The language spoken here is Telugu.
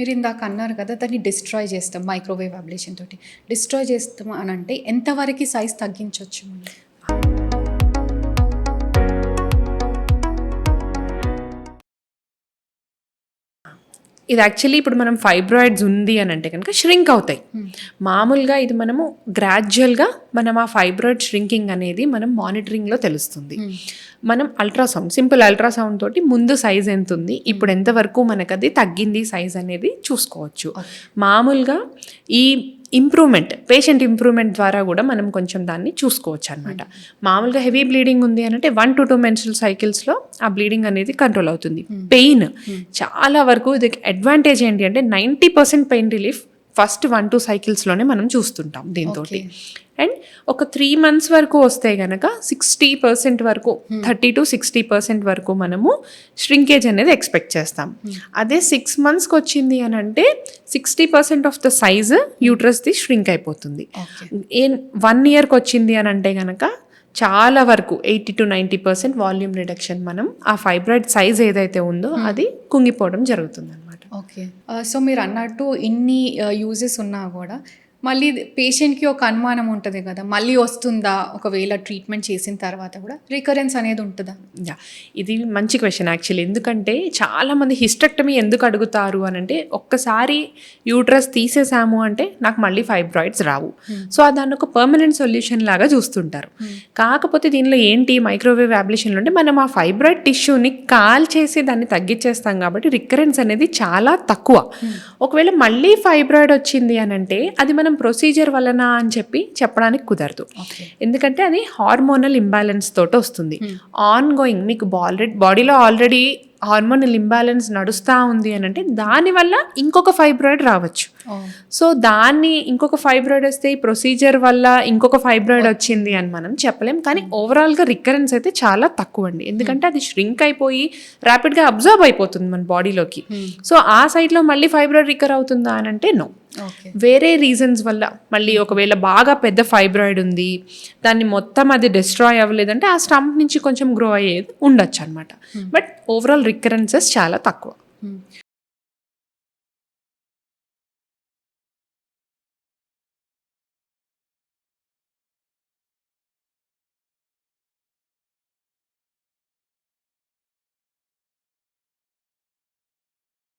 మీరు ఇందాక అన్నారు కదా, దాన్ని డిస్ట్రాయ్ చేస్తాం మైక్రోవేవ్ అబ్లేషన్ తోటి. డిస్ట్రాయ్ చేస్తాం అని అంటే ఎంతవరకు సైజ్ తగ్గించవచ్చు? ఇది యాక్చువల్లీ ఇప్పుడు మనం ఫైబ్రాయిడ్స్ ఉంది అని అంటే కనుక ష్రింక్ అవుతాయి. మామూలుగా ఇది మనము గ్రాడ్యువల్గా మనం ఆ ఫైబ్రాయిడ్ ష్రింకింగ్ అనేది మనం మానిటరింగ్లో తెలుస్తుంది. మనం అల్ట్రాసౌండ్, సింపుల్ అల్ట్రాసౌండ్ తోటి ముందు సైజ్ ఎంత ఉంది, ఇప్పుడు ఎంతవరకు మనకు అది తగ్గింది సైజ్ అనేది చూసుకోవచ్చు. మామూలుగా ఈ ఇంప్రూవ్మెంట్, పేషెంట్ ఇంప్రూవ్మెంట్ ద్వారా కూడా మనం కొంచెం దాన్ని చూసుకోవచ్చు అనమాట. మామూలుగా హెవీ బ్లీడింగ్ ఉంది అని అంటే 1 to 2 మెన్స్ట్రువల్ సైకిల్స్లో ఆ బ్లీడింగ్ అనేది కంట్రోల్ అవుతుంది. పెయిన్ చాలా వరకు ఇది అడ్వాంటేజ్ ఏంటి అంటే 90% పెయిన్ రిలీఫ్ ఫస్ట్ 1-2 సైకిల్స్లోనే మనం చూస్తుంటాం దీంతో. అండ్ ఒక 3 months వరకు వస్తే కనుక 60% వరకు 30 to 60% వరకు మనము ష్రింకేజ్ అనేది ఎక్స్పెక్ట్ చేస్తాం. అదే 6 monthsకి వచ్చింది అని అంటే 60% ఆఫ్ ద సైజ్ యూట్రస్ది ష్రింక్ అయిపోతుంది. 1 yearకి వచ్చింది అని అంటే కనుక చాలా వరకు 80 to 90% వాల్యూమ్ రిడక్షన్, మనం ఆ ఫైబ్రాయిడ్ సైజ్ ఏదైతే ఉందో అది కుంగిపోవడం జరుగుతుంది అనమాట. ఓకే. సో మీరు అన్నట్టు ఇన్ని యూజెస్ ఉన్నా కూడా మళ్ళీ పేషెంట్కి ఒక అనుమానం ఉంటుంది కదా, మళ్ళీ వస్తుందా ఒకవేళ ట్రీట్మెంట్ చేసిన తర్వాత కూడా రికరెన్స్ అనేది ఉంటుందా? ఇది మంచి క్వశ్చన్ యాక్చువల్లీ. ఎందుకంటే చాలామంది హిస్టెక్టమీ ఎందుకు అడుగుతారు అని అంటే, ఒక్కసారి యూట్రస్ తీసేసాము అంటే నాకు మళ్ళీ ఫైబ్రాయిడ్స్ రావు, సో దాన్ని ఒక పర్మనెంట్ సొల్యూషన్ లాగా చూస్తుంటారు. కాకపోతే దీనిలో ఏంటి, మైక్రోవేవ్ అబ్లేషన్లో అంటే మనం ఆ ఫైబ్రాయిడ్ టిష్యూని కాల్ చేసి దాన్ని తగ్గించేస్తాం కాబట్టి రికరెన్స్ అనేది చాలా తక్కువ. ఒకవేళ మళ్ళీ ఫైబ్రాయిడ్ వచ్చింది అని అంటే అది మనం ప్రొసీజర్ వలన అని చెప్పి చెప్పడానికి కుదరదు. ఎందుకంటే అది హార్మోనల్ ఇంబ్యాలెన్స్ తోటి వస్తుంది. ఆన్ గోయింగ్ మీకు బాడీలో ఆల్రెడీ హార్మోనల్ ఇంబ్యాలెన్స్ నడుస్తూ ఉంది అని అంటే దానివల్ల ఇంకొక ఫైబ్రాయిడ్ రావచ్చు. సో దాన్ని ఇంకొక ఫైబ్రాయిడ్ వస్తే ఈ ప్రొసీజర్ వల్ల ఇంకొక ఫైబ్రాయిడ్ వచ్చింది అని మనం చెప్పలేం. కానీ ఓవరాల్గా రికరెన్స్ అయితే చాలా తక్కువ అండి. ఎందుకంటే అది ష్రింక్ అయిపోయి ర్యాపిడ్గా అబ్జర్వ్ అయిపోతుంది మన బాడీలోకి. సో ఆ సైడ్లో మళ్ళీ ఫైబ్రాయిడ్ రికర్ అవుతుందా అని అంటే నో. వేరే రీజన్స్ వల్ల మళ్ళీ ఒకవేళ బాగా పెద్ద ఫైబ్రాయిడ్ ఉంది, దాన్ని మొత్తం అది డిస్ట్రాయ్ అవ్వలేదంటే ఆ స్టంప్ నుంచి కొంచెం గ్రో అయ్యేది ఉండొచ్చు అనమాట. బట్ ఓవరాల్ రికరెన్సెస్ చాలా తక్కువ.